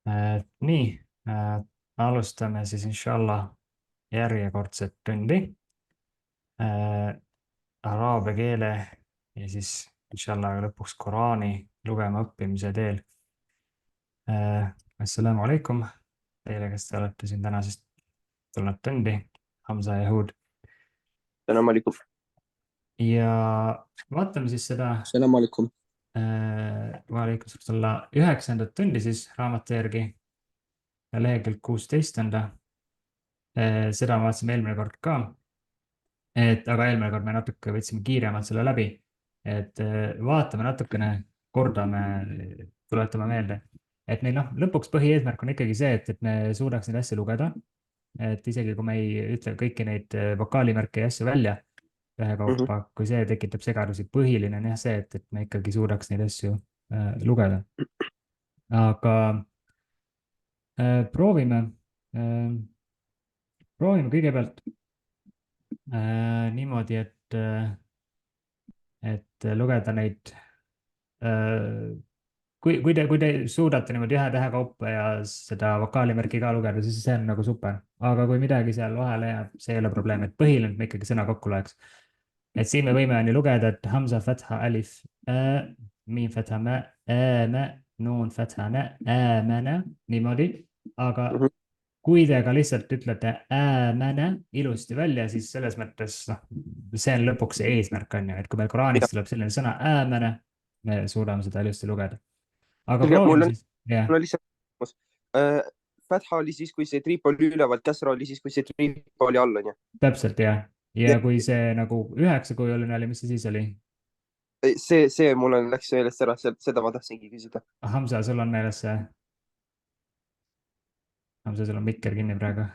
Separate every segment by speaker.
Speaker 1: Nii, alustame siis inshallah järjekordset tundi araabia keele ja siis inshallah lõpuks Koraani lugema õppimise teel. Assalamu alaikum teile, kes te olete siin tänasest tulnud tundi, Hamza ja Hud.
Speaker 2: Salam alaikum.
Speaker 1: Ja vaatame siis seda
Speaker 2: Salam alaikum.
Speaker 1: Waalaikum salam 9. tundi siis raamatu järgi lehekülg 16. Seda ma vaatasin eelmine kord ka. Aga eelmine kord me natuke võtsime kiiremalt selle läbi. Vaatame natukene, kordame, tuletame meelde. Et meil lõpuks põhieesmärk on ikkagi see, et me suudaks neid asju lugeda. Et isegi kui me ei ütle kõiki neid vokaalimärke ja asju välja ühekaupa, kui see tekitab segadusi, põhiline on jah see, et me ikkagi suudaks neid asju lugeda. Aga proovime kõigepealt niimoodi, et lugeda neid, kui te suudate niimoodi ühe tähe kaupa ja seda vokaalimärki ka lugeda, siis see on nagu super. Aga kui midagi seal vahele jääb, see ei ole probleem, et põhiline, et me ikkagi sõna kokku loeks. Et siin me võime nii lugeda, et Hamza fatha alif, miin fatha ma, nuun fatha na, ämana, niimoodi. Aga kui te ka lihtsalt ütlete ämana ilusti välja, siis selles mõttes, see on lõpuks see eesmärk on ju, et kui meil Koraanis tuleb selline sõna ämana, me suudame seda ilusti lugeda. Aga proovime siis.
Speaker 2: Mul on lihtsalt Fatha oli siis, kui see triip oli üleval, Kasra oli siis, kui see triip oli all, on ju?
Speaker 1: Täpselt, jah. Ja kui see nagu 9-kujuline oli, mis see siis oli?
Speaker 2: See mul läks meelest ära, seda ma tahtsingi küsida.
Speaker 1: Hamza, sul on meeles see? Hamza, sul on mikker kinni praegu.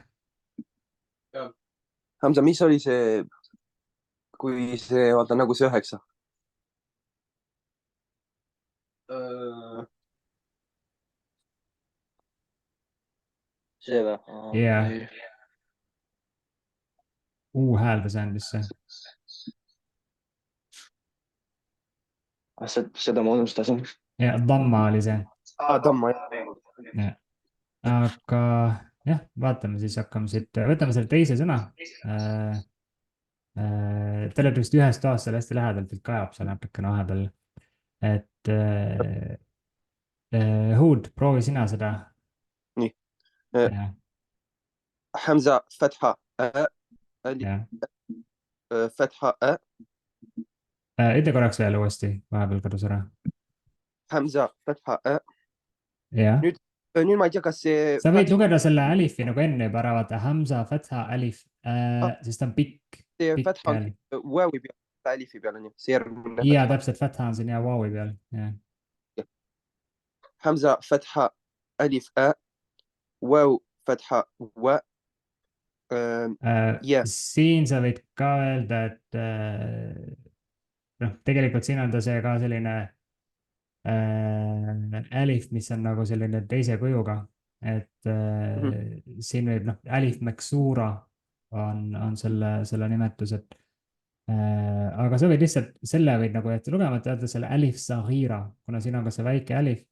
Speaker 2: Hamza, mis oli see, kui see, vaata nagu see 9? See või?
Speaker 1: Jah. Häälda see andis see.
Speaker 2: Seda ma unustasin.
Speaker 1: Ja, damma oli see.
Speaker 2: Damma,
Speaker 1: jah. Aga jah, vaatame siis, hakkame siit, võtame selle teise sõna. Te olete vist ühest toast seal hästi lähedalt, et kajab seal natukene vahepeal. Et Hud, proovi sina seda.
Speaker 2: Nii. Hamza, fatha, fatha,
Speaker 1: ütle korraks veel uuesti, vahepeal kadus ära.
Speaker 2: Hamza, fatha,
Speaker 1: jah.
Speaker 2: Nüüd ma ei tea, kas see...
Speaker 1: Sa võid lugeda selle alifi nagu enne juba ära, vaata Hamza, fatha, alif, sest ta on pikk.
Speaker 2: See fatha on wawi peal, alifi peal on ju, see järgmine.
Speaker 1: Ja, täpselt, fatha on siin ja wawi peal.
Speaker 2: Hamza, fatha, alif, waw, fatha, wa.
Speaker 1: Siin sa võid ka öelda, et tegelikult siin on ta see ka selline alif, mis on nagu selline teise kujuga, et siin võib, alif meksuura on selle nimetus, et aga sa võid lihtsalt selle võid nagu ette lugemata öelda selle alif saghira, kuna siin on ka see väike alif,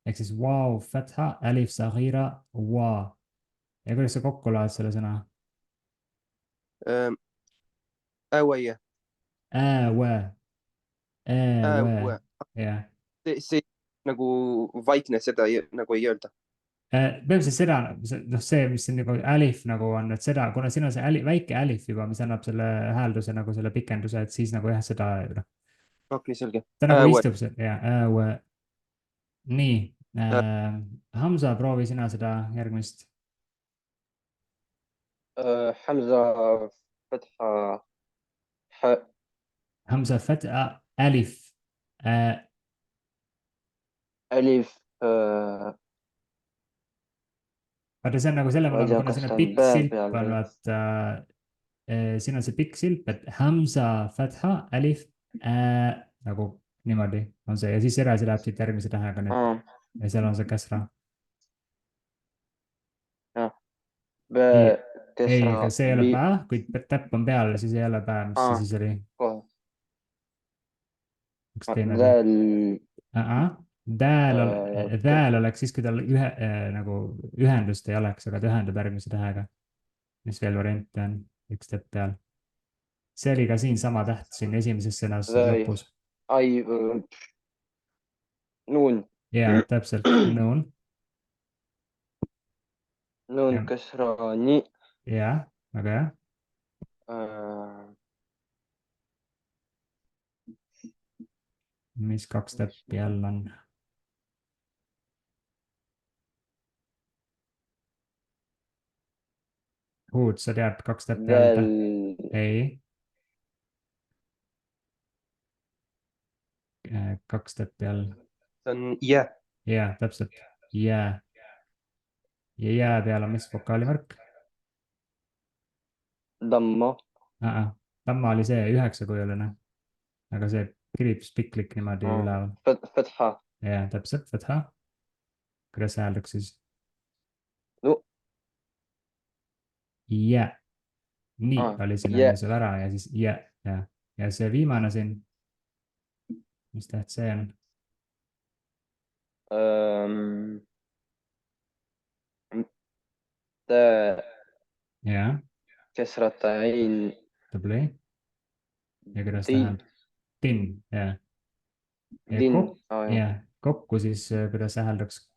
Speaker 1: ehk siis wow, fatha, alif saghira, wa. Ja kuidas sa kokku loed selle sõna?
Speaker 2: Äwäie.
Speaker 1: Jah.
Speaker 2: See nagu vaikne, seda nagu ei öelda.
Speaker 1: Põhimõtteliselt seda, see, mis siin nagu alif nagu on, et seda, kuna siin on see väike alif juba, mis annab selle häälduse nagu selle pikenduse, et siis nagu jah, seda.
Speaker 2: Okei, selge.
Speaker 1: Ta nagu istub see, jah. Nii, Hamza, proovi sina seda järgmist.
Speaker 2: Hamza, fatha,
Speaker 1: Hamza, fatha, alif. Alif. Vaata, see on nagu selle mõttes, kuna siin on pikk silp on, vaata, siin on see pikk silp, et Hamza, fatha, alif, nagu niimoodi on see ja siis edasi läheb siit järgmise tähega nüüd ja seal on see kasra. Ei, aga see ei ole pää, kui täpp on peal, siis ei ole pää, mis see siis oli? Üks teine. Dääl Väel oleks siis, kui tal nagu ühendust ei oleks, aga ta ühendab järgmise tähega. mis veel variante on? üks tepp peal. see oli ka siinsama täht siin esimeses sõnas
Speaker 3: väi ,
Speaker 1: lõpus.
Speaker 3: ai , nuun ,
Speaker 1: ja täpselt, nõun.
Speaker 3: nuun
Speaker 1: Ja.
Speaker 3: kasra , nii .
Speaker 1: ja, väga hea. mis kaks täppi all on? Huud, sa tead kaks täppi all
Speaker 3: väl ,
Speaker 1: ei . kaks täppi all.
Speaker 2: see on jää .
Speaker 1: ja täpselt, jää. ja jää peal on mis vokaalimärk?
Speaker 3: damma ,
Speaker 1: tamma oli see üheksakujuline, aga see kriips piklik niimoodi üleval.
Speaker 3: fatha ,
Speaker 1: ja täpselt, fatha. kuidas hääldaks siis?
Speaker 3: no
Speaker 1: jää. nii oli siin
Speaker 3: jää.
Speaker 1: enne see vära ja siis jää ja see viimane siin. mis täht see on? ja,
Speaker 3: kesrata , ain ,
Speaker 1: tubli. ja kuidas ta
Speaker 3: tin ,
Speaker 1: hääldab? tin, ja.
Speaker 3: din ,
Speaker 1: ja kokku siis kuidas see hääldaks?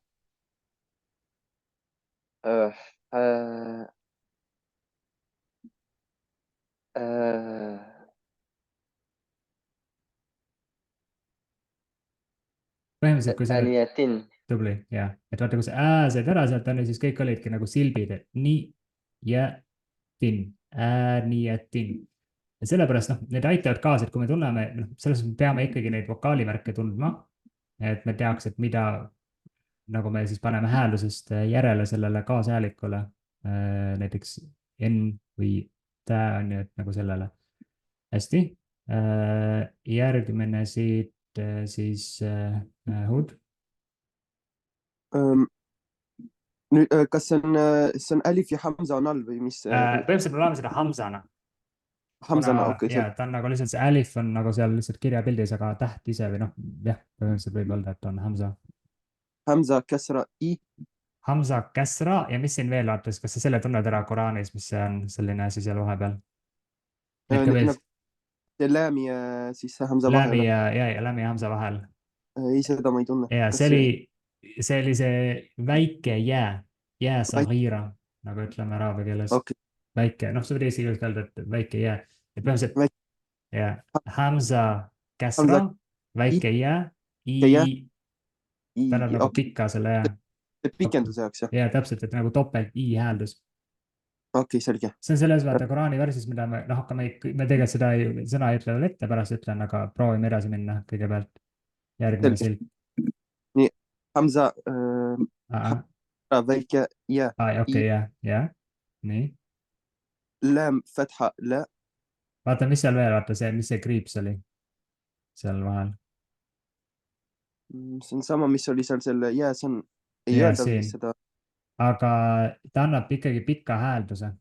Speaker 1: põhimõtteliselt, kui sa
Speaker 3: ääniatin ,
Speaker 1: tubli ja et vaata, kui sa said ära sealt on ju, siis kõik olidki nagu silbid, et nii ja tin, nii ja tin. ja sellepärast noh, need aitavad kaasa, et kui me tunneme, noh, selles mõttes me peame ikkagi neid vokaalimärke tundma. et me teaks, et mida nagu me siis paneme hääldusest järele sellele kaashäälikule. näiteks N või tä on ju, et nagu sellele. hästi. järgmine siit siis Hud.
Speaker 2: nüüd , kas see on Alif ja Hamza on all või mis ?
Speaker 1: põhimõtteliselt me loeme seda Hamzana.
Speaker 2: Hamzana , okei ,
Speaker 1: ja ta on nagu lihtsalt see alif on nagu seal lihtsalt kirjapildis, aga täht ise või noh, jah, põhimõtteliselt võib öelda, et on Hamza.
Speaker 2: Hamza , kasra , i ,
Speaker 1: Hamza Käsra ja mis siin veel vaatas, kas sa selle tunned ära Koraanis, mis see on selline asi seal vahepeal?
Speaker 2: see läämi ja siis see Hamza
Speaker 1: Lämi
Speaker 2: vahel .
Speaker 1: ja Lämi ja Hamza vahel.
Speaker 2: ei , seda ma ei tunne .
Speaker 1: ja see oli see väike jää sagira, nagu ütleme araabia keeles.
Speaker 2: okei ,
Speaker 1: väike, noh, sa võid eesti keeles öelda, et väike jää. et põhimõtteliselt
Speaker 2: Väike-
Speaker 1: ja Hamza Käsra,
Speaker 2: Hamza-
Speaker 1: väike jää,
Speaker 2: jää.
Speaker 1: ta annab nagu
Speaker 2: okei ,
Speaker 1: pika selle jää.
Speaker 2: pikenduse jaoks jah ,
Speaker 1: ja täpselt, et nagu topelt i hääldus.
Speaker 2: okei , selge .
Speaker 1: see on selles vaata Koraani versis, mida me noh, hakkame , me tegelikult seda sõna ei ütle veel ette, pärast ütlen, aga proovime edasi minna kõigepealt. järgmine
Speaker 2: Selge.
Speaker 1: silp.
Speaker 2: Hamza ,
Speaker 1: okei,
Speaker 2: väike ja ,
Speaker 1: ja, nii.
Speaker 2: läm , fatha , lä ,
Speaker 1: vaata, mis seal veel, vaata see, mis see kriips oli seal vahel.
Speaker 2: see on sama , mis oli seal selle jää , see on , ei
Speaker 1: Jaa,
Speaker 2: öelda
Speaker 1: siin.
Speaker 2: vist seda ,
Speaker 1: aga ta annab ikkagi pika häälduse.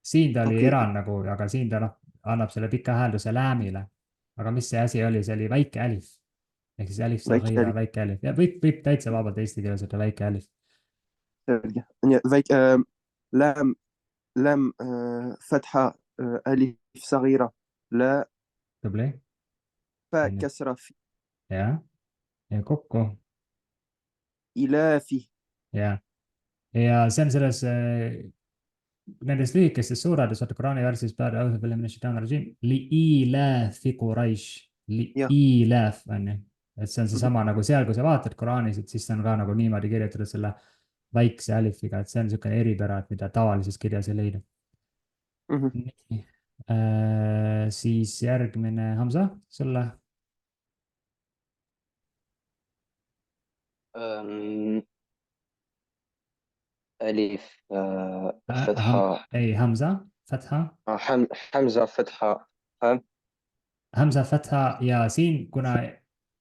Speaker 1: siin ta oli
Speaker 2: Okei.
Speaker 1: erand nagu, aga siin ta noh, annab selle pika häälduse läämile. aga mis see asi oli, see oli väike alif. ehk siis alif
Speaker 2: Väike
Speaker 1: sahiira,
Speaker 2: alif.
Speaker 1: väike alif ja võib täitsa vabalt eesti keeles öelda väike alif.
Speaker 2: selge , väike läm , läm , fatha , alif , sagira , lä ,
Speaker 1: tubli.
Speaker 2: fa ,
Speaker 1: Nii.
Speaker 2: kasra ,
Speaker 1: ja kokku
Speaker 2: ilafi ,
Speaker 1: ja see on selles nendes lühikestes suurades, vaata Koraani versis liilafi Quraish,
Speaker 2: Jah.
Speaker 1: liilaf on ju, et see on seesama nagu seal, kui sa vaatad Koraanis, et siis on ka nagu niimoodi kirjutatud selle väikse alifiga, et see on niisugune eripära, et mida tavalises kirjas ei leida. Nii. Siis järgmine Hamza sulle.
Speaker 3: alif , fatha ,
Speaker 1: ei, Hamza, Fatha.
Speaker 3: Hamza , fatha ,
Speaker 1: Hamza Fatha ja siin, kuna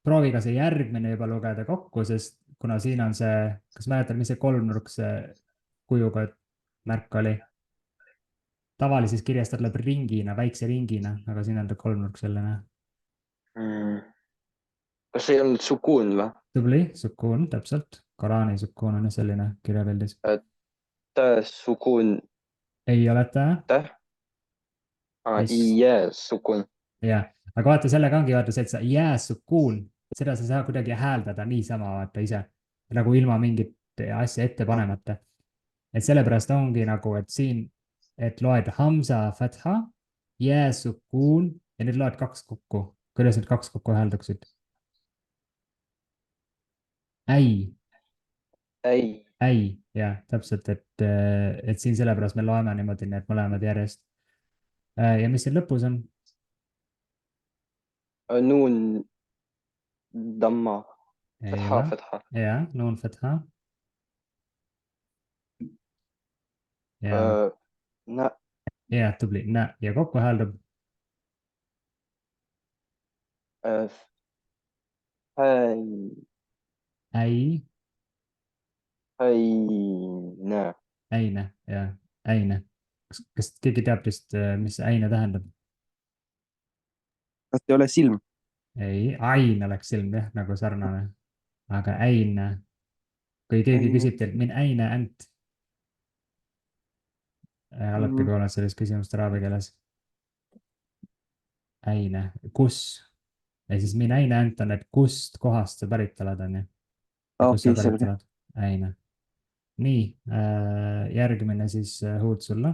Speaker 1: prooviga see järgmine juba lugeda kokku, sest kuna siin on see, kas mäletad, mis see kolmnurkse kujuga märk oli? tavalises kirjas ta tuleb ringina, väikse ringina, aga siin on ta kolmnurk selline.
Speaker 3: kas see ei olnud sukuun või?
Speaker 1: tubli, sukuun, täpselt. Koraani sukuun on ju selline kirjapildis.
Speaker 3: Sukuun,
Speaker 1: ei ole tä.
Speaker 3: sukuun.
Speaker 1: jah, aga vaata, sellega ongi vaata see, et sa sukuun, seda sa ei saa kuidagi hääldada niisama vaata ise, nagu ilma mingit asja ette panemata. et sellepärast ongi nagu, et siin, et loed hamza fatha, sukuun ja nüüd loed kaks kokku. kuidas need kaks kokku häälduksid? äi, jah, täpselt, et siin sellepärast me loeme niimoodi need mõlemad järjest. ja mis siin lõpus on?
Speaker 3: Nuun damma.
Speaker 1: ei
Speaker 3: Fatha,
Speaker 1: ole.
Speaker 3: fatha.
Speaker 1: jah, nuun fatha. ja
Speaker 3: Na,
Speaker 1: tubli, ja kokku hääldub äi,
Speaker 3: Häine.
Speaker 1: äine, jah, äine. kas keegi teab vist, mis äine tähendab?
Speaker 2: kas ei ole silm?
Speaker 1: ei, ain oleks silm jah, nagu sarnane. aga äine, kui keegi
Speaker 2: Äine.
Speaker 1: küsib teilt, min äine änt? alati kuulnud sellist küsimust araabia keeles. äine, kus? ja siis min äine änt on, et kust kohast sa pärit oled, on ju. kust sa
Speaker 2: okei,
Speaker 1: pärit
Speaker 2: selge.
Speaker 1: oled? äine. nii, järgmine siis huud sulle.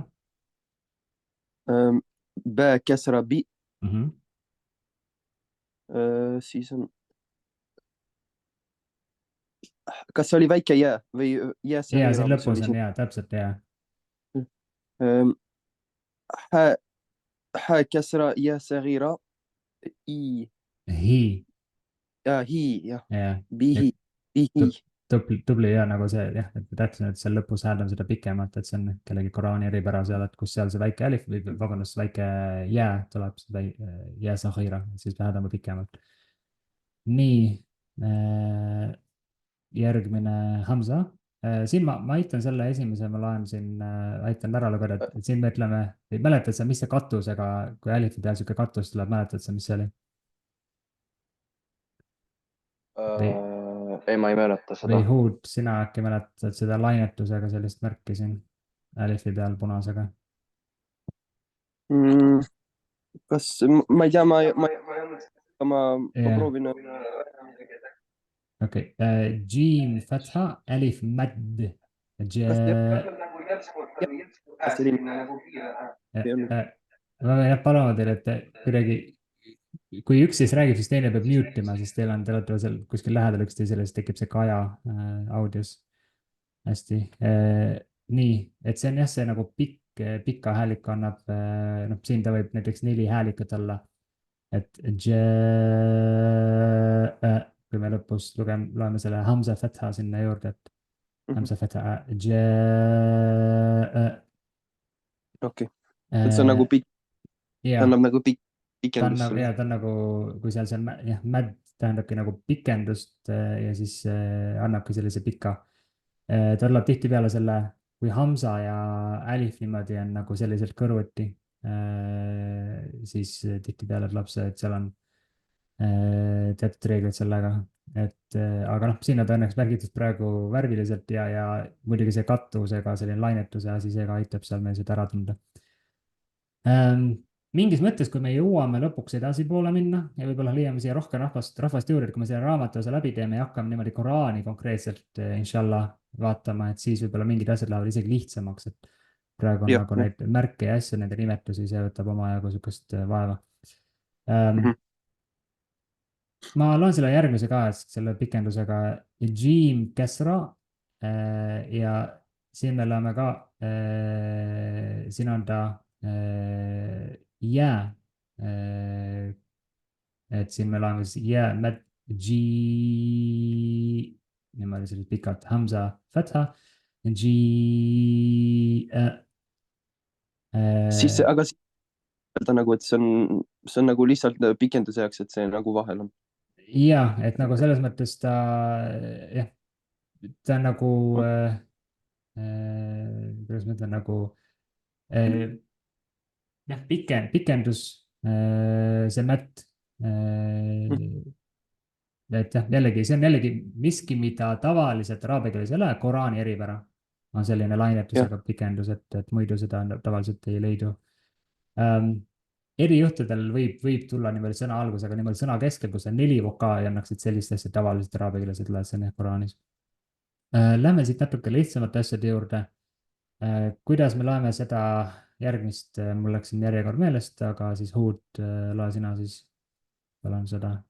Speaker 2: Bä käsra bi,
Speaker 1: Mhm.
Speaker 2: siis on. kas see oli väike jää või jää see
Speaker 1: ja siin lõpus on ja täpselt ja.
Speaker 2: hä käsra jää sagira i
Speaker 1: hi.
Speaker 2: hi, jah,
Speaker 1: jah,
Speaker 2: bihi, bihi.
Speaker 1: tubli ja nagu see jah, et ma täpselt, et seal lõpus hääldame seda pikemat, et see on kellegi Koraani eripära seal, et kus seal see väike alif või vabandust, väike jää tuleb, seda jää sahira, siis me hääldame pikemalt. nii, järgmine hamza. siin ma aitan selle esimese, ma loen siin, aitan ära lugeda, et siin me ütleme, mäletad sa, mis see katusega, kui alifi peal sihuke katus tuleb, mäletad sa, mis see oli?
Speaker 3: Ei, ma ei mäleta seda.
Speaker 1: või huud, sina äkki mäletad seda lainetusega sellist märki siin alifi peal punasega?
Speaker 2: kas, ma ei tea, ma proovin.
Speaker 1: okei, jiim fatha, alif madd. ma võin jah paluda teile, et te kuidagi, kui üks siis räägib, siis teine peab mute ima, sest te olete seal kuskil lähedal üksteisele, siis tekib see kaja audios. hästi, nii, et see on jah, see nagu pika hääliku annab, noh, siin ta võib näiteks 4 häälikut olla. et kui me lõpus loeme selle hamza fatha sinna juurde, et hamza fatha,
Speaker 2: okei, et see on nagu pikk, annab nagu pikendust sulle.
Speaker 1: ta on nagu, kui seal see jah, mäd tähendabki nagu pikendust ja siis annabki sellise pika. ta tuleb tihtipeale selle, kui hamza ja alif niimoodi on nagu selliselt kõrvuti, siis tihtipeale tuleb see, et seal on teatud reeglid sellega, et aga noh, siin on ta õnneks märgitud praegu värviliselt ja muidugi see katusega selline lainetuse asi, see ka aitab seal meil seda ära tunda. mingis mõttes, kui me jõuame lõpuks edasipoole minna ja võib-olla leiame siia rohkem rahvast juurde, et kui me selle raamatu osa läbi teeme ja hakkame niimoodi Koraani konkreetselt inshallah vaatama, et siis võib-olla mingid asjad lähevad isegi lihtsamaks, et praegu on nagu neid märke ja asju, nende nimetusi, see võtab omajagu sihukest vaeva. ma loen selle järgmise ka, selle pikendusega Jim Kesra ja siin me loeme ka, siin on ta jää, et siin me loeme siis jää, niimoodi sellised pikalt, hamza, fatha,
Speaker 2: siis, aga öelda nagu, et see on nagu lihtsalt pikenduse jaoks, et see nagu vahel on.
Speaker 1: ja, et nagu selles mõttes ta jah, ta on nagu kuidas ma ütlen, nagu jah, pikendus, see mätt et jah, jällegi, see on jällegi miski, mida tavaliselt araabia keeles ei ole, Koraani eripära on selline lainetusega pikendus, et muidu seda tavaliselt ei leidu. Erijuhtudel võib tulla niimoodi sõna algusega niimoodi sõna keskel, kus on 4 vokaali, annaksid sellist asja tavaliselt araabia keeles ei tule, see on jah Koraanis. Lähme siit natuke lihtsamate asjade juurde. Kuidas me loeme seda järgmist, mul läks siin järjekord meelest, aga siis Huud, loe sina siis, palun seda.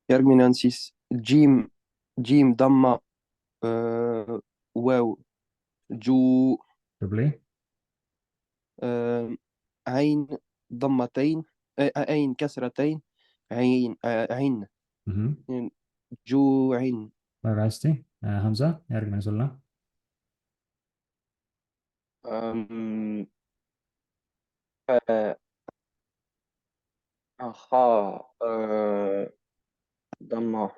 Speaker 2: järgmine on siis Jim Damma Wow Ju
Speaker 1: Tubli.
Speaker 2: عين ضمتين عين كسرتين عين جوع.
Speaker 1: Väga hästi. Hamza, järgmine sulle.
Speaker 3: ضمة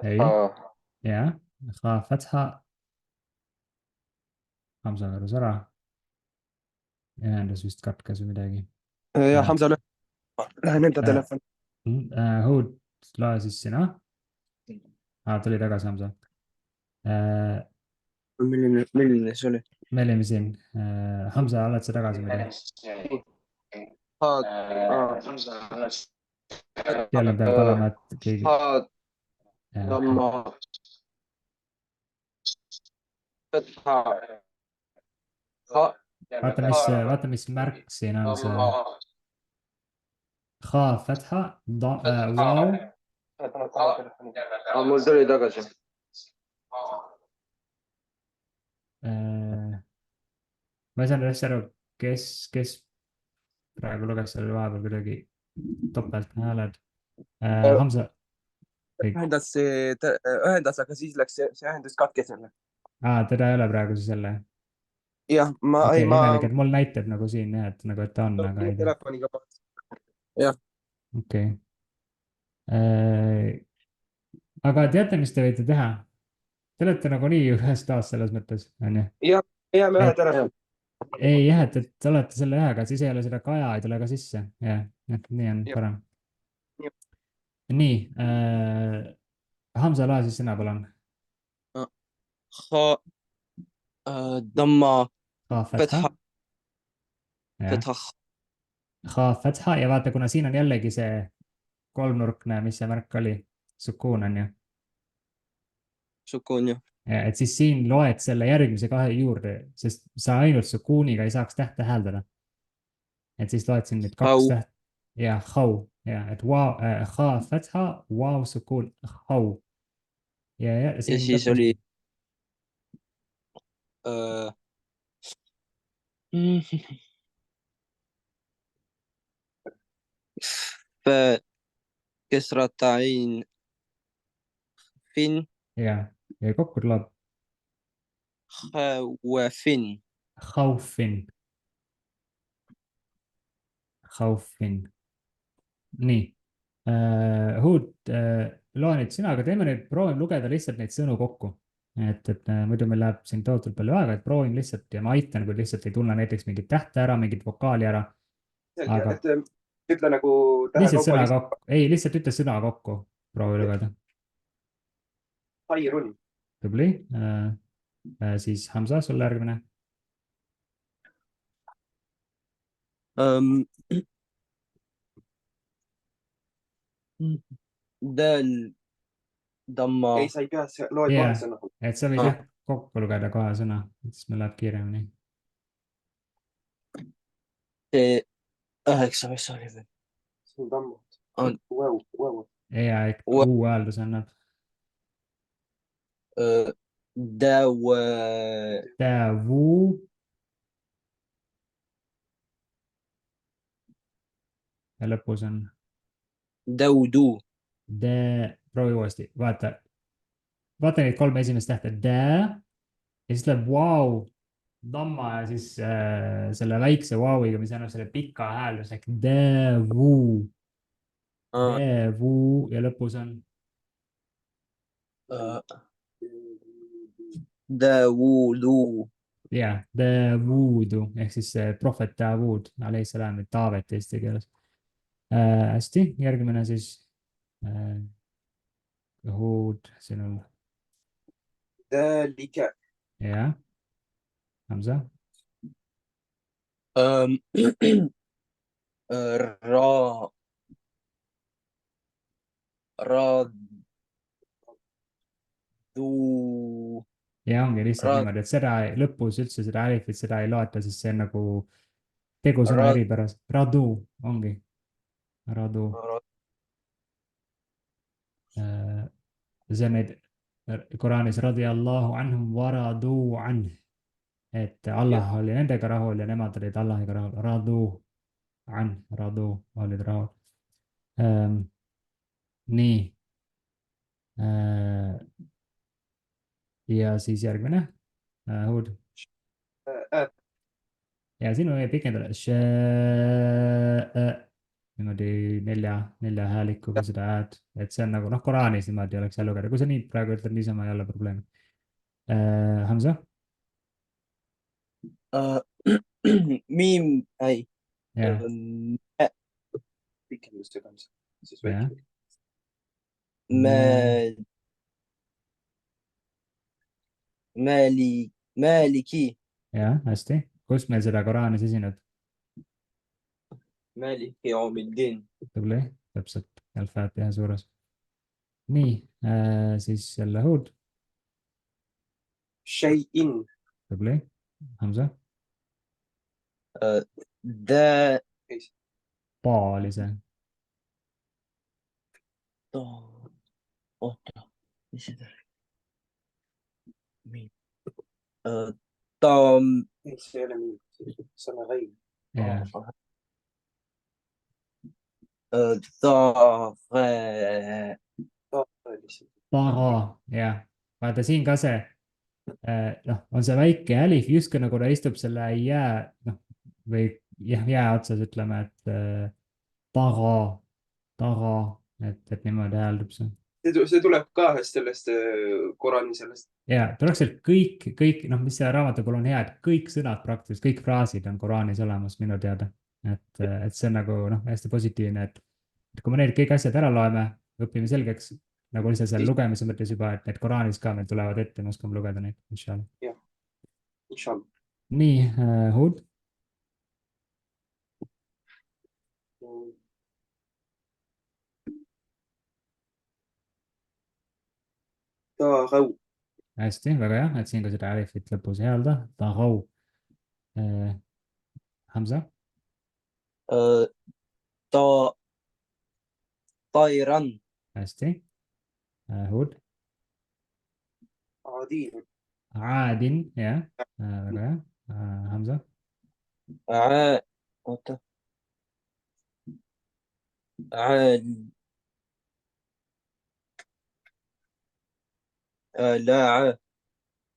Speaker 1: ei,
Speaker 3: فتحة
Speaker 1: jah, Kha Fatha. Hamza kadus ära. Ühendus vist katkes või midagi.
Speaker 2: ja Hamza, lähen enda telefoni.
Speaker 1: Huud, loe siis sina. Tuli tagasi Hamza.
Speaker 2: milline see oli?
Speaker 1: Me olime siin. Hamza, oled sa tagasi muidu? Jälle pean palama, et keegi.
Speaker 3: ضمة فتحة
Speaker 1: Vaata, mis märk siin on see. Kha Fatha, wow.
Speaker 3: mul tuli tagasi.
Speaker 1: Ma ei saanud hästi aru, kes praegu luges selle vahepeal kuidagi topelthääled. Hamza.
Speaker 2: ühendas, aga siis läks see ühendus katkesele.
Speaker 1: Teda ei ole praegu siis jälle.
Speaker 2: jah,
Speaker 1: imelik, et mul näitab nagu siin jah, et nagu, et ta on, aga ei tea.
Speaker 2: telefoniga. jah.
Speaker 1: Okei. Aga teate, mis te võite teha? Te olete nagu nii ühes taas selles mõttes, on ju?
Speaker 2: jah, jääme ühe telefoni.
Speaker 1: Ei jah, et te olete selle ühega, siis ei ole seda kaja, ei tule ka sisse. Jah, nii on parem. Nii, Hamza, loe siis sina, palun.
Speaker 2: ضمة
Speaker 1: Kha Fatha ja vaata, kuna siin on jällegi see kolmnurkne, mis see märk oli, sukuun on ju.
Speaker 2: sukuun, jah.
Speaker 1: Et siis siin loed selle järgmise 2 juurde, sest sa ainult sukuuniga ei saaks tähte hääldada. Et siis loed siin nüüd 2 täht. Ja, khau. Ja, et Kha Fatha, wow, sukuun, khau. Ja
Speaker 2: siis oli كسرتين fin.
Speaker 1: Ja kokku tuleb
Speaker 2: خوفin.
Speaker 1: Khaufin. Nii. Huud, loe nüüd sina, aga teeme nüüd, proovime lugeda lihtsalt neid sõnu kokku. Et muidu meil läheb siin tohutult palju aega, et proovin lihtsalt ja ma aitan, kui lihtsalt ei tunne näiteks mingit tähte ära, mingit vokaali ära.
Speaker 2: Aga ütle nagu
Speaker 1: lihtsalt sõna kokku. Ei, lihtsalt ütle sõna kokku. Proovi lugeda.
Speaker 2: Hairun.
Speaker 1: Tubli. Siis Hamza, sulle järgmine.
Speaker 2: Del Damma. Ei, sa ei pea, loed kohe sõna.
Speaker 1: Et sa võid jah kokku lugeda kohe sõna, siis meil läheb kiiremini.
Speaker 2: 9, mis oli veel? See on Damma.
Speaker 1: Ja, et kuu hääldus annab. Davu. Ja lõpus on
Speaker 2: Daudu.
Speaker 1: Proovi uuesti, vaata neid 3 esimest tähte. Ja siis läheb wow, damma ja siis selle väikse wowiga, mis annab selle pika hääldus ehk davu. Davu ja lõpus on
Speaker 2: Davudu.
Speaker 1: jah, Davudu ehk siis prohvet Davud, alaihissalam, Taavet eesti keeles. Hästi, järgmine siis Hud sinul.
Speaker 2: ذلك
Speaker 1: jah, Hamza.
Speaker 4: أم، را رادو
Speaker 1: ja ongi lihtsalt
Speaker 4: Ra-
Speaker 1: niimoodi, et seda lõpus üldse seda alifit, seda ei loeta, sest see on nagu tegusõna
Speaker 4: Ra-
Speaker 1: eripäras. Radu ongi, radu. See on neid Koraanis radiallahu anhum waradu anh, et Allah oli nendega rahul ja nemad olid Allahiga rahul. Radu anh, radu olid rahul. Nii. Ja siis järgmine. Hud. Ja siin võib pikendada. Niimoodi nelja häälikuga seda hääd, et see on nagu noh, Koraanis niimoodi oleks seal lugeda. Kui sa nii praegu ütled niisama, ei ole probleemi. Hamza.
Speaker 4: ميم أي
Speaker 1: Ja,
Speaker 2: pikendustega, siis
Speaker 1: jah.
Speaker 2: väike.
Speaker 4: مالكي
Speaker 1: Ja, hästi. Kus meil seda Koraanis esineb?
Speaker 4: مالك يوم الدين
Speaker 1: Tubli, täpselt, Al-Fatiha suures. Nii, siis jälle Hud.
Speaker 2: شيء
Speaker 1: Tubli, Hamza.
Speaker 4: دا
Speaker 1: Pa oli see.
Speaker 4: oota, mis see tähendab? Tam
Speaker 2: see ei ole mingi, see on õige.
Speaker 1: Ja, Taha, jah. Vaata siin ka see, noh, on see väike alif, justkui nagu ta istub selle jää, noh, või jah, jää otsas, ütleme, et taga, et niimoodi hääldub see.
Speaker 2: See tuleb ka sellest Koraani sellest.
Speaker 1: Ja tuleks sealt kõik, noh, mis seal raamatukogul on hea, et kõik sõnad praktiliselt, kõik fraasid on Koraanis olemas minu teada. Et see on nagu, noh, hästi positiivne, et kui me need kõik asjad ära loeme, õpime selgeks, nagu lihtsalt seal lugemise mõttes juba, et need Koraanis ka meil tulevad ette, me oskame lugeda neid, inshallah.
Speaker 2: Inshallah.
Speaker 1: Nii, Hud.
Speaker 2: Tagau.
Speaker 1: Hästi, väga hea, et siin ka seda alifit lõpus ei häälda. Tagau. Hamza.
Speaker 4: طائرا
Speaker 1: Hästi. Hud.
Speaker 2: Adil.
Speaker 1: Aadin, jah, väga hea. Hamza.
Speaker 4: oota لا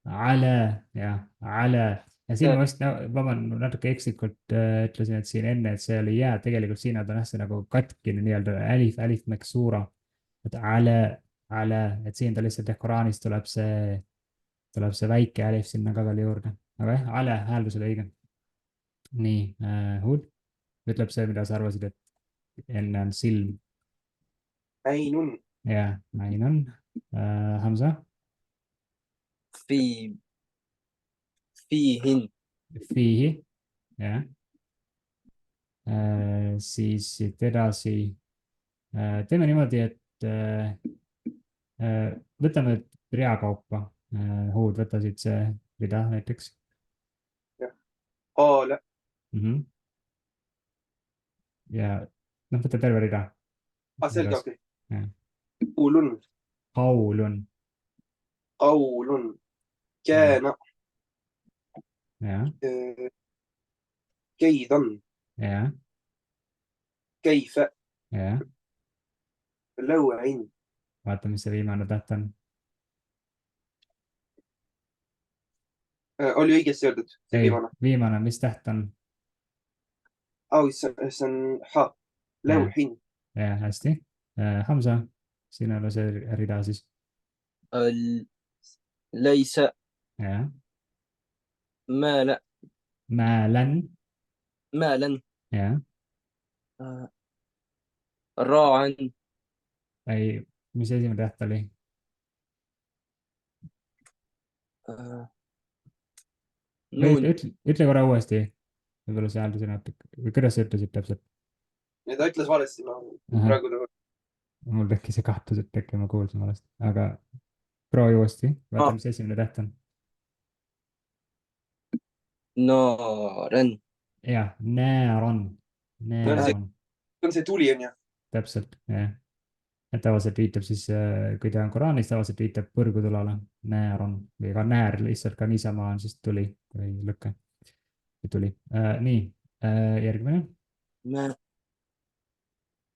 Speaker 1: Ala, jah, ala. Ja siin ma vist, vabandan, natuke ekslikult ütlesin, et siin enne, et see oli jää, tegelikult siin nad on hästi nagu katkine nii-öelda alif meksuura. Et ala, et siin ta lihtsalt Koraanis tuleb see väike alif sinna ka veel juurde. Aga jah, ala hääldus oli õige. Nii, Hud ütleb see, mida sa arvasid, et enne on silm.
Speaker 2: Ainun.
Speaker 1: Ja, näin on. Hamza.
Speaker 4: فيهن
Speaker 1: Fiihi, jah. Siis siit edasi. Teeme niimoodi, et võtame rea kaupa. Hud, võta siit see rida näiteks.
Speaker 2: Qaala.
Speaker 1: Ja noh, võta terve rida.
Speaker 2: Selge, okei.
Speaker 1: Jah.
Speaker 2: Qaulun.
Speaker 1: Qaulun.
Speaker 2: Qaulun. Kaana.
Speaker 1: Jah,
Speaker 2: Keidan.
Speaker 1: jah,
Speaker 2: Keifa.
Speaker 1: jah.
Speaker 2: Law'in.
Speaker 1: Vaata, mis see viimane täht on.
Speaker 2: Oli õigesti öeldud, see
Speaker 1: Ei,
Speaker 2: viimane.
Speaker 1: viimane, mis täht on?
Speaker 2: See on ha. Law'in.
Speaker 1: Jah, hästi. Hamza, siin on see rida siis.
Speaker 4: ليس
Speaker 1: Jah.
Speaker 4: مالا
Speaker 1: Maalan. Jah.
Speaker 4: راعا
Speaker 1: Ei, mis esimene täht oli?
Speaker 4: Nuun.
Speaker 1: Ütle korra uuesti. Võib-olla see hääldus natuke. Või kuidas sa ütlesid täpselt?
Speaker 2: Ta ütles valesti, ma
Speaker 1: Ahah.
Speaker 2: praegu
Speaker 1: Mul tekkis see kahtlus, et äkki ma kuulsin valesti. Aga proovi uuesti. Vaata,
Speaker 4: Ah.
Speaker 1: mis esimene täht on.
Speaker 4: Nooren.
Speaker 1: Jah, nääron. Nääron.
Speaker 2: on see tuli, on ju.
Speaker 1: Täpselt, jah. Et tavaliselt viitab siis, kui ta on Koraanis, tavaliselt viitab põrgutulale. Nääron. Või ka näär lihtsalt ka niisama on siis tuli või lõkke. Tuli. Nii, järgmine.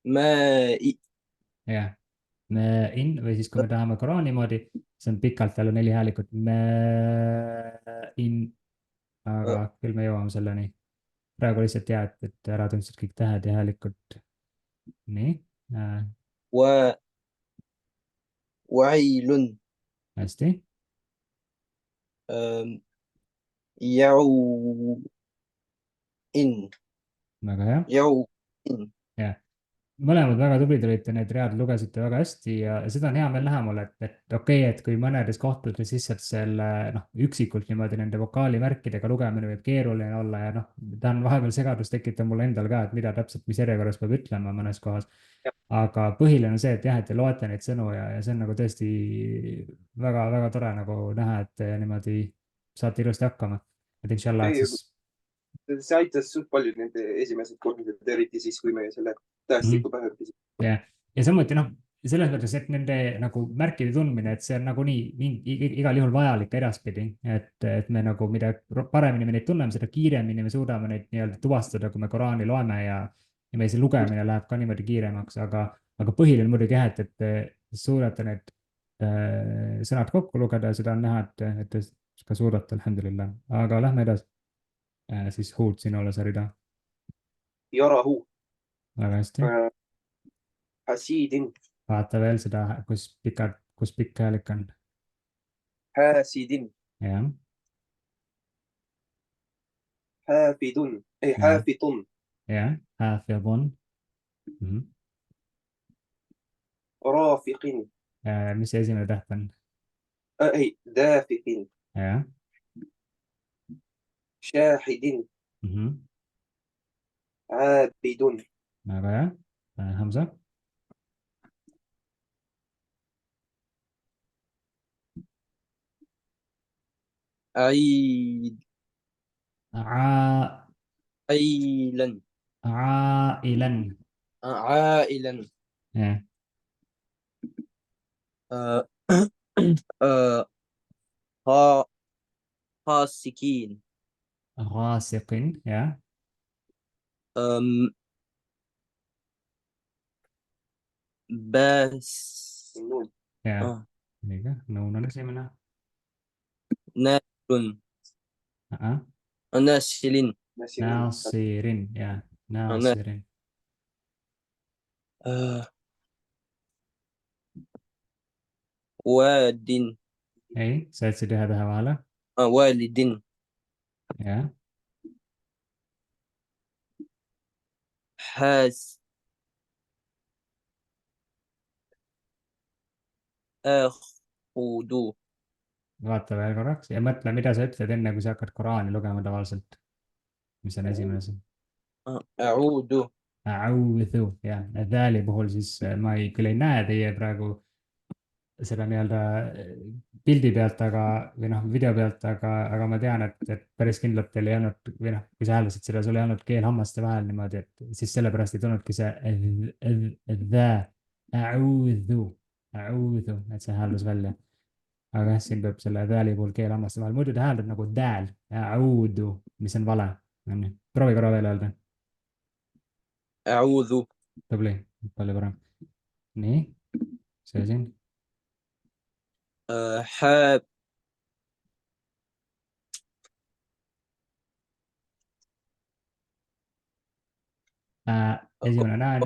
Speaker 4: Mäi.
Speaker 1: Jah. In või siis, kui me tahame Koraani moodi, see on pikalt jälle 4 häälikut. In. Aga küll me jõuame selleni. Praegu lihtsalt tead, et ära tundsid kõik tähed ja häälikud. Nii.
Speaker 4: Wailun.
Speaker 1: Hästi.
Speaker 4: Jau. In.
Speaker 1: Väga hea.
Speaker 4: Jau. In.
Speaker 1: Jah. Mõlemad väga tublid olite, need read lugesite väga hästi ja seda on hea meel näha mulle, et okei, et kui mõnedes kohtades lihtsalt selle üksikult niimoodi nende vokaalimärkidega lugemine võib keeruline olla ja ta on vahepeal segadust tekitav mulle endal ka, et mida täpselt, mis järjekorras peab ütlema mõnes kohas. Aga põhiline on see, et jah, et te loete neid sõnu ja see on nagu tõesti väga-väga tore nagu näha, et te niimoodi saate ilusti hakkama. Et inshallah, et siis
Speaker 2: see aitas suht palju nende esimesed korraldused, eriti siis, kui me selle tähestiku pähe õppisime.
Speaker 1: ja samuti selles mõttes, et nende nagu märkide tundmine, et see on nagunii igal juhul vajalik edaspidi, et me nagu, mida paremini me neid tunneme, seda kiiremini me suudame neid nii-öelda tuvastada, kui me Koraani loeme ja meie see lugemine läheb ka niimoodi kiiremaks, aga põhiline muidugi jah, et te suudate need sõnad kokku lugeda ja seda on näha, et te ka suudate, alhamdulillah, aga lähme edasi. Siis Huud, sinule see rida.
Speaker 2: Jarahu.
Speaker 1: Väga hästi.
Speaker 2: Hasidin.
Speaker 1: Vaata veel seda, kus pikk häälik on.
Speaker 2: Hasidin.
Speaker 1: Jah.
Speaker 2: Hafidun. Ei, hafitun.
Speaker 1: Jah, hafidun.
Speaker 2: Rafiqin.
Speaker 1: Mis see esimene täht on?
Speaker 2: Ei, dafiqin.
Speaker 1: Jah.
Speaker 2: Shahidin. Abidun.
Speaker 1: Väga hea. Hamza.
Speaker 4: Ailan.
Speaker 1: Ailan.
Speaker 4: Ailan.
Speaker 1: Jah.
Speaker 4: Hasikin.
Speaker 1: Ghasiqin. Jah.
Speaker 4: Bas.
Speaker 1: Jah. Niiga, nuun on esimene.
Speaker 4: Nasrun. Nasilin.
Speaker 1: Nasirin. Jah. Nasirin.
Speaker 4: Wadin.
Speaker 1: Ei, sa jätsid ühe tähe vahele.
Speaker 4: Walidin.
Speaker 1: Jah.
Speaker 4: Akhudu.
Speaker 1: Vaata veel korraks ja mõtle, mida sa ütled enne, kui sa hakkad Koraani lugema tavaliselt. Mis on esimene sõna?
Speaker 4: A'udu.
Speaker 1: A'udhu, jah. Dhali puhul siis ma küll ei näe teie praegu seda nii-öelda pildi pealt, või video pealt, aga ma tean, et päris kindlalt teil ei olnud, või kui sa hääldasid seda, sul ei olnud keel hammaste vahel niimoodi, et siis sellepärast ei tulnudki see a'udhu, et see hääldus välja. Aga jah, siin peab selle dhali puhul keel hammaste vahel, muidu ta hääldab nagu dhal, a'udhu, mis on vale. Proovi korra veel öelda.
Speaker 4: A'udhu.
Speaker 1: Tubli, palju parem. Nii, see siin. Esimene näen.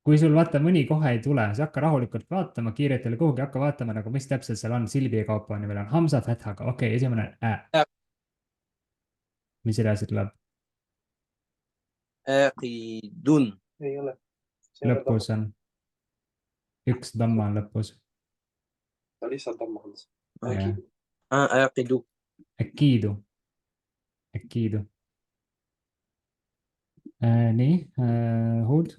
Speaker 1: Kui sul vaata mõni kohe ei tule, siis hakka rahulikult vaatama, kiirelt jälle kuhugi hakka vaatama, nagu mis täpselt seal on, silbi kaupa on ju, meil on Hamza Fethaga, okei, esimene Mis edasi tuleb?
Speaker 4: Aqidun.
Speaker 2: Ei ole.
Speaker 1: Lõpus on. üks damma on lõpus.
Speaker 2: ta lihtsalt dammas .
Speaker 1: Jah.
Speaker 4: أعقد
Speaker 1: Äkiidu . Nii , Huud ,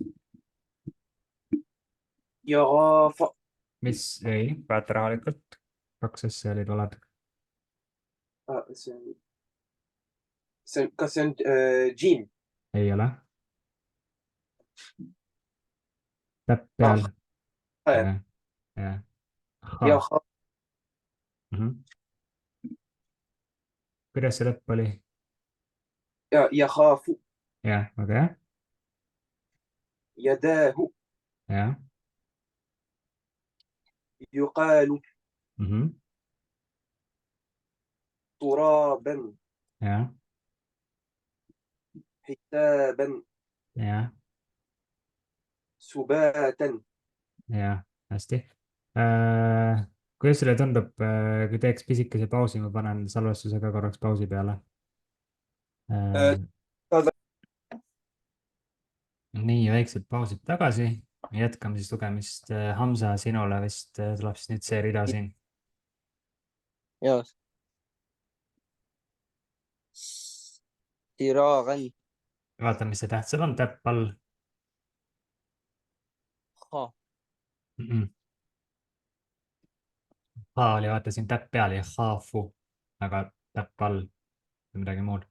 Speaker 2: يغاف
Speaker 1: mis , ei , vaata rahulikult . 2 asja olid valed .
Speaker 2: kas see on Jim ?
Speaker 1: ei ole . täpp peal . jah . kuidas see lõpp oli ?
Speaker 2: يخاف
Speaker 1: jah , väga hea .
Speaker 2: يداه
Speaker 1: jah .
Speaker 2: يقال
Speaker 1: jah ,
Speaker 2: ترابا حسابا
Speaker 1: jah ,
Speaker 2: سباتا
Speaker 1: jah , hästi . kuidas sulle tundub , kui teeks pisikese pausi , ma panen salvestuse ka korraks pausi peale . nii , väiksed pausid tagasi . jätkame siis lugemist . Hamza , sinule vist tuleb siis nüüd see rida siin .
Speaker 4: يا سراغا
Speaker 1: vaata , mis see täht seal on , täpp all .
Speaker 4: خا
Speaker 1: oli vaata siin täpp peal ja haafu , aga täpp all või midagi muud .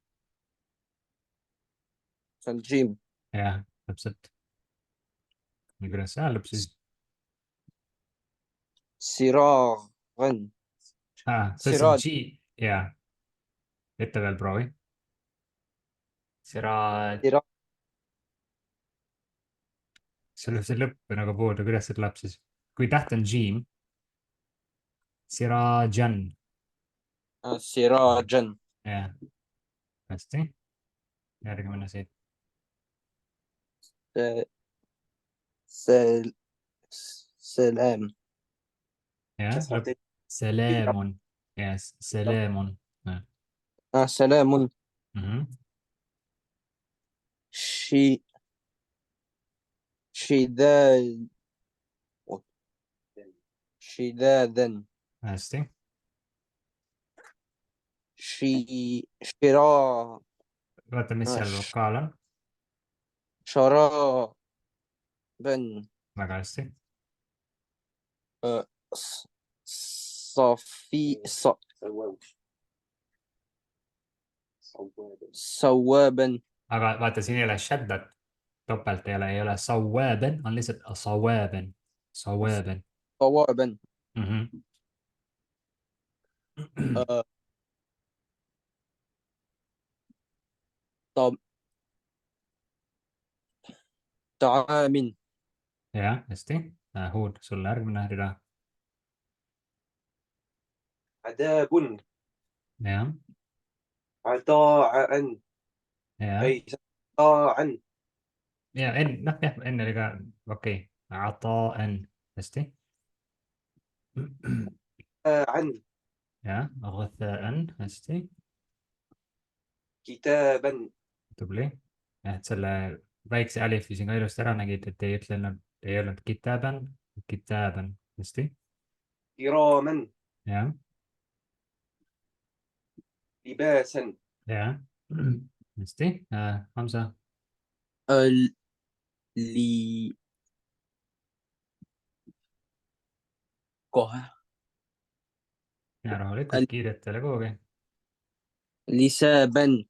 Speaker 4: الجيم
Speaker 1: jah , täpselt . ja kuidas see hääldub siis ?
Speaker 4: سراغا
Speaker 1: see on
Speaker 4: Siraad.
Speaker 1: G , jaa . ütle veel , proovi . Siraad ,
Speaker 4: سراغ
Speaker 1: sul on see lõpp nagu puudu , kuidas see tuleb siis ? kui täht on G , Sirajan ,
Speaker 4: سراجا
Speaker 1: jah . hästi . järgmine siit ,
Speaker 4: سلام
Speaker 1: jah . Selemun , yes , Selemun .
Speaker 4: سلام شداد شدادا
Speaker 1: hästi ,
Speaker 4: شرابا
Speaker 1: vaata , mis seal vokaal on ,
Speaker 4: شرابا
Speaker 1: väga hästi .
Speaker 4: صفي صوابا
Speaker 1: aga vaata , siin ei ole shaddat , topelt ei ole sawwaben , on lihtsalt sawwaben , sawwaben .
Speaker 4: صوابا طعام
Speaker 1: jah , hästi . Huud , sulle järgmine rida .
Speaker 2: عذاب
Speaker 1: jah ,
Speaker 2: عطاء
Speaker 1: jah ,
Speaker 2: أي عطاء
Speaker 1: ja noh , jah , enne oli ka okei . Ataan , hästi .
Speaker 2: عن
Speaker 1: jah , Ghutha'an , hästi ,
Speaker 2: كتابا
Speaker 1: tubli . et selle väikse alifi siin ka ilusti ära nägid , et ei ütlenud , ei öelnud kitaban , hästi ,
Speaker 2: كراما
Speaker 1: jah ,
Speaker 2: لباسا
Speaker 1: jah , hästi . Hamza ,
Speaker 4: لي kohe
Speaker 1: ja rahulikult , kiiret ei ole kuhugi .
Speaker 4: لسابا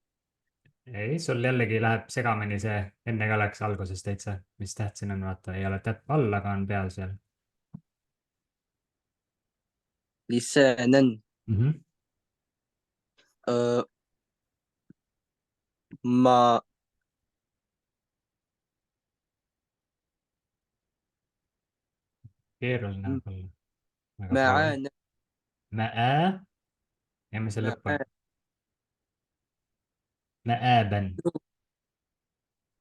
Speaker 1: ei , sul jällegi läheb segamini see , enne ka läks alguses täitsa , mis täht siin on , vaata , ei ole täpp all , aga on peal seal
Speaker 4: لسانا ما
Speaker 1: keeruline võib-olla .
Speaker 4: معانا
Speaker 1: Mäe , ja mis see lõpp on ? Mäeben ,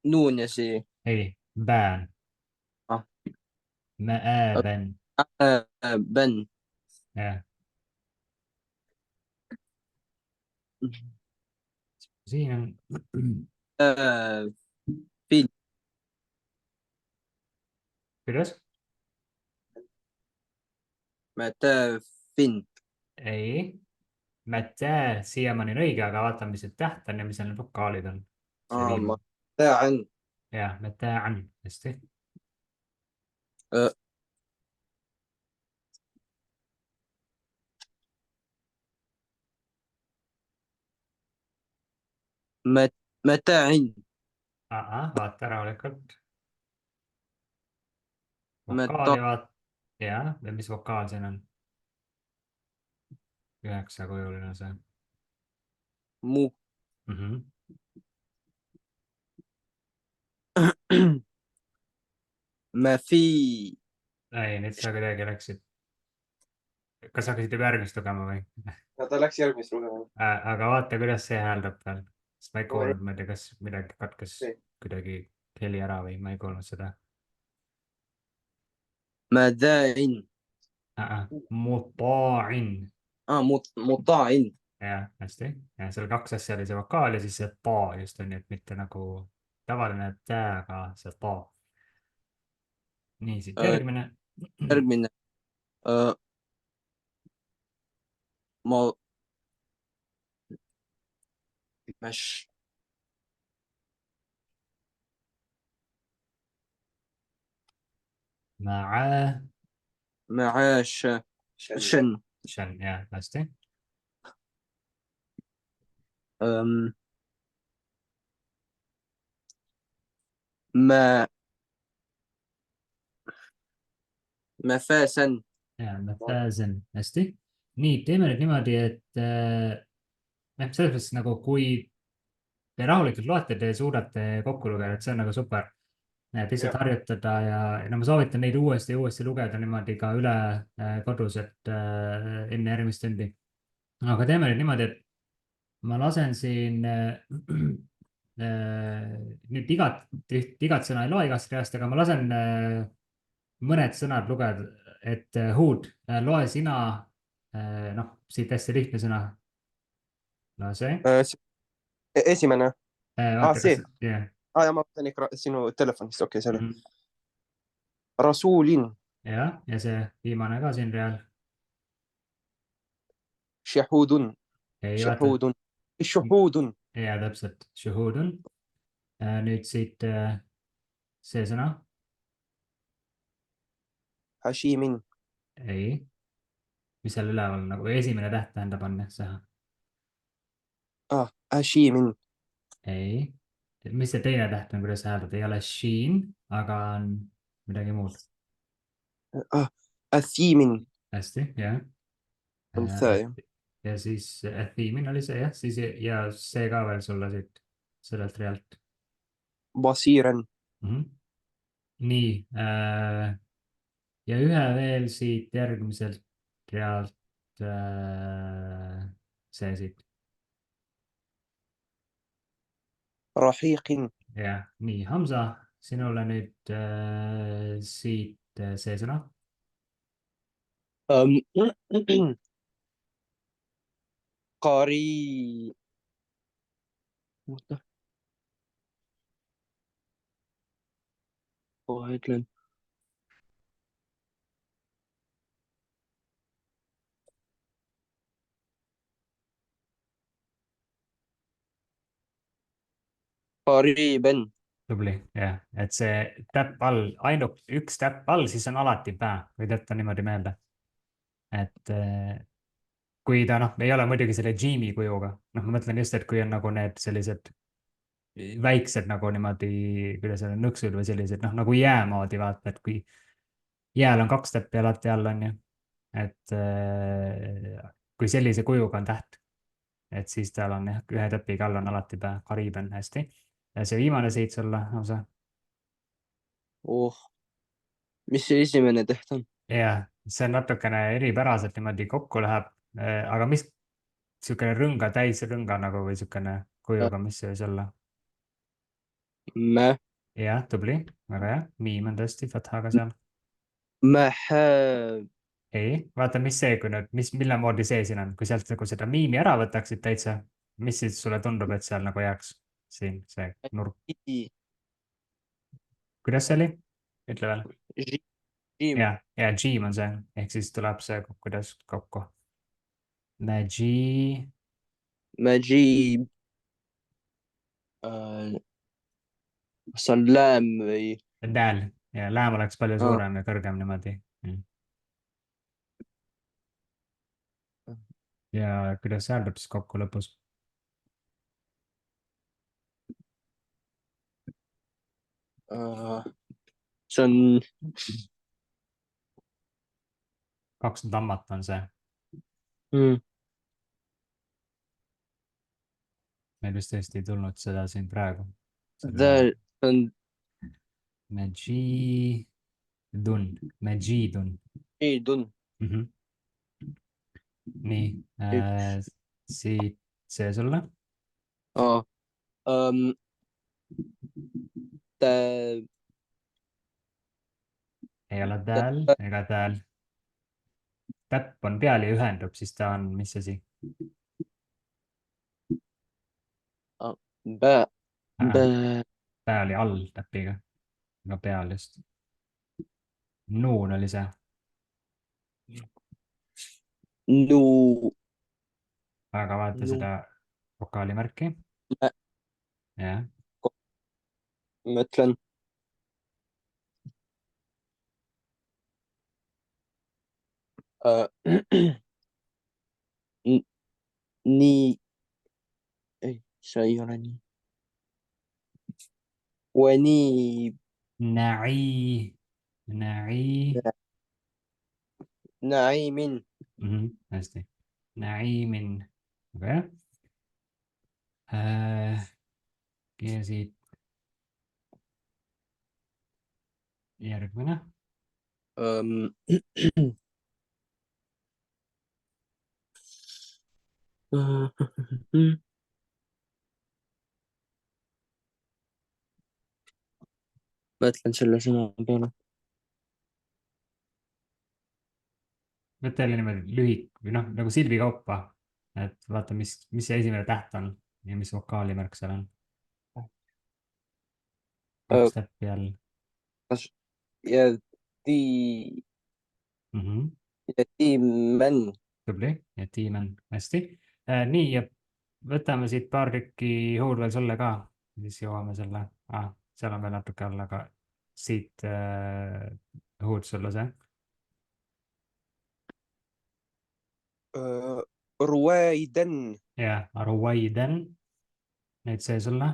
Speaker 4: نون يا سيدي
Speaker 1: ei , bään
Speaker 4: Ah. .
Speaker 1: Mäeben ,
Speaker 4: بن
Speaker 1: jah . siin on ,
Speaker 4: في
Speaker 1: kuidas ?
Speaker 4: متاف
Speaker 1: ei. Mätää siiamaani on õige, aga vaatame, mis see täht on ja mis need vokaalid on. See viimane.
Speaker 3: متاعا
Speaker 1: Jah, mätään. Hästi.
Speaker 4: متاع
Speaker 1: Vaata rahulikult.
Speaker 4: متاع
Speaker 1: Vokaali vaata. Jah, ja mis vokaal siin on? 9-kujuline see.
Speaker 4: مو ما في
Speaker 1: Ei, nüüd sa kuidagi läksid. Kas hakkasid juba järgmist lugema või?
Speaker 2: ta läks järgmist lugema.
Speaker 1: Aga vaata, kuidas see hääldab veel. Sest ma ei kuulnud, ma ei tea, kas midagi katkes kuidagi heli ära või ma ei kuulnud seda.
Speaker 4: مذاع
Speaker 1: Muta'in.
Speaker 4: مطاع
Speaker 1: Jah, hästi. Ja seal 2 asja oli see vokaal ja siis see ta just on, et mitte nagu tavaline tääga see ta. Nii, siit järgmine.
Speaker 4: järgmine ما مش معاش شن
Speaker 1: Shan, jah, hästi.
Speaker 4: ما مفاسا
Speaker 1: Ja, Mathasen, hästi. Nii, teeme nüüd niimoodi, et selles mõttes nagu kui te rahulikult loete, te suudate kokku lugeda, et see on nagu super. Et lihtsalt harjutada ja no ma soovitan neid uuesti ja uuesti lugeda niimoodi ka üle kodus, et enne järgmist tundi. Aga teeme nüüd niimoodi, et ma lasen siin nüüd igat sõna ei loe igast reast, aga ma lasen mõned sõnad lugeda, et Hood, loe sina, noh, siit hästi lihtne sõna. No see.
Speaker 2: Esimene. See.
Speaker 1: Yeah.
Speaker 2: Ja ma võtan ikka sinu telefonist, okei, see oli. Rasulin.
Speaker 1: Ja see viimane ka siin real.
Speaker 2: Shahudun. Shuhudun.
Speaker 1: Ja, täpselt. Shuhudun. Nüüd siit see sõna.
Speaker 2: Hashimin.
Speaker 1: Ei. Mis seal üleval nagu esimene täht tähendab on see?
Speaker 2: Hashimin.
Speaker 1: Ei. Mis see teine täht on, kuidas sa hääldad? Ei ole Sheen, aga on midagi muud.
Speaker 2: Athimin.
Speaker 1: Hästi, jah. Ja siis Athimin oli see, jah. Ja see ka veel sulle siit sellelt realt.
Speaker 2: Basiren.
Speaker 1: Nii. Ja ühe veel siit järgmiselt realt see siit.
Speaker 2: Rahiqin.
Speaker 1: Ja, nii, Hamza, sinule nüüd siit see sõna.
Speaker 4: قاري قريبا
Speaker 1: Tubli, jah. Et see täpp all, ainult üks täpp all, siis on alati pää. Võid jätta niimoodi meelde. Et kui ta, ei ole muidugi selle Jimmy kujuga. Ma mõtlen just, et kui on nagu need sellised väiksed nagu niimoodi, kuidas on nõksud või sellised, nagu jäämoodi vaata, et kui jääl on 2 täppi alati all on ju. Et kui sellise kujuga on täht, et siis tal on ühe täpiga all on alati pää. Kariben, hästi. Ja see viimane siit sulle, Hamza.
Speaker 4: Mis see esimene täht on?
Speaker 1: Jah, see on natukene eripäraselt niimoodi kokku läheb, aga mis niisugune rõnga, täisrõnga nagu või niisugune kujuga, mis see võis olla? Jah, tubli, väga hea. Miim on tõesti fathaga seal. Ei, vaata, mis see, kui nüüd, mille moodi see siin on, kui sealt nagu seda miimi ära võtaksid täitsa, mis siis sulle tundub, et seal nagu jääks siin see nurk? Kuidas see oli? Ütle veel.
Speaker 4: جيم
Speaker 1: ja Jim on see, ehk siis tuleb see kuidas kokku.
Speaker 4: مجيب kas on läm või
Speaker 1: Dal ja lääm oleks palju
Speaker 4: Aa.
Speaker 1: suurem ja kõrgem niimoodi. Ja kuidas see hääldab siis kokku lõpus?
Speaker 4: see on
Speaker 1: 2 tammat on see. Meil vist tõesti ei tulnud seda siin praegu.
Speaker 4: see on
Speaker 1: Majidun.
Speaker 4: Jidun.
Speaker 1: Nii, siit see sulle. Ei ole dal ega dal. Täpp on peal ja ühendub, siis ta on mis asi? Pää oli all täpiga, aga peal just. Nuun oli see. Aga vaata seda vokaalimärki. Jah.
Speaker 4: Mõtlen nii ei, see ei ole nii. Naimin.
Speaker 1: Hästi. Naimin. Aga jah. Ja siit järgmine.
Speaker 4: Mõtlen selle sõna peale.
Speaker 1: Võtta jälle niimoodi lühik või noh, nagu silbi kaupa, et vaata, mis see esimene täht on ja mis vokaalimärk seal on. 2 täppi all.
Speaker 4: Ja tiimen.
Speaker 1: Tubli, ja tiimen, hästi. Nii, ja võtame siit paar tükki huul veel sulle ka, siis jõuame selle, seal on veel natuke all, aga siit huud sulle see.
Speaker 4: Ruwaiden.
Speaker 1: Ja, Ruwaiden. Nüüd see sulle.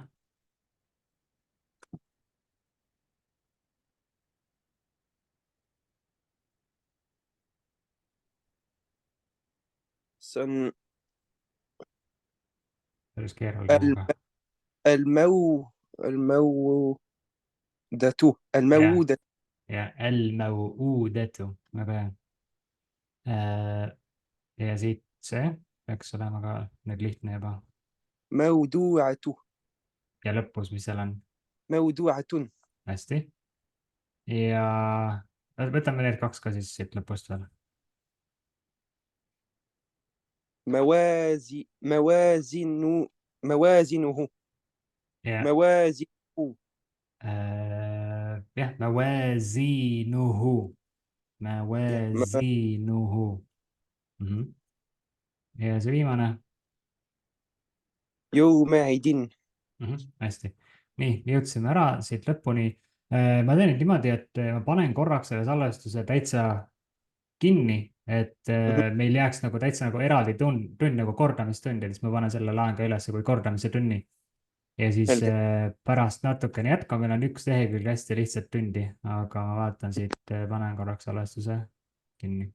Speaker 4: See on
Speaker 1: Päris keeruline.
Speaker 4: الموءودة.
Speaker 1: Ja, الموءودة. Väga hea. Ja siit see peaks olema ka nüüd lihtne juba.
Speaker 4: موضوعة.
Speaker 1: Ja lõpus, mis seal on?
Speaker 4: موضوعة.
Speaker 1: Hästi. Ja võtame need 2 ka siis siit lõpust veel.
Speaker 4: موازنه.
Speaker 1: Ja.
Speaker 4: موازنه.
Speaker 1: Jah, موازينه. موازينه. Ja see viimane.
Speaker 4: يومئذ.
Speaker 1: Hästi. Nii, jõudsime ära siit lõpuni. Ma teen nüüd niimoodi, et ma panen korraks selle salvestuse täitsa kinni, et meil jääks nagu täitsa nagu eraldi tund nagu kordamistund, ja siis ma panen selle laen ka üles kui kordamise tunni. Ja siis pärast natukene jätkame, meil on 1 lehekülg hästi lihtsalt tundi, aga ma vaatan siit, panen korraks salvestuse kinni.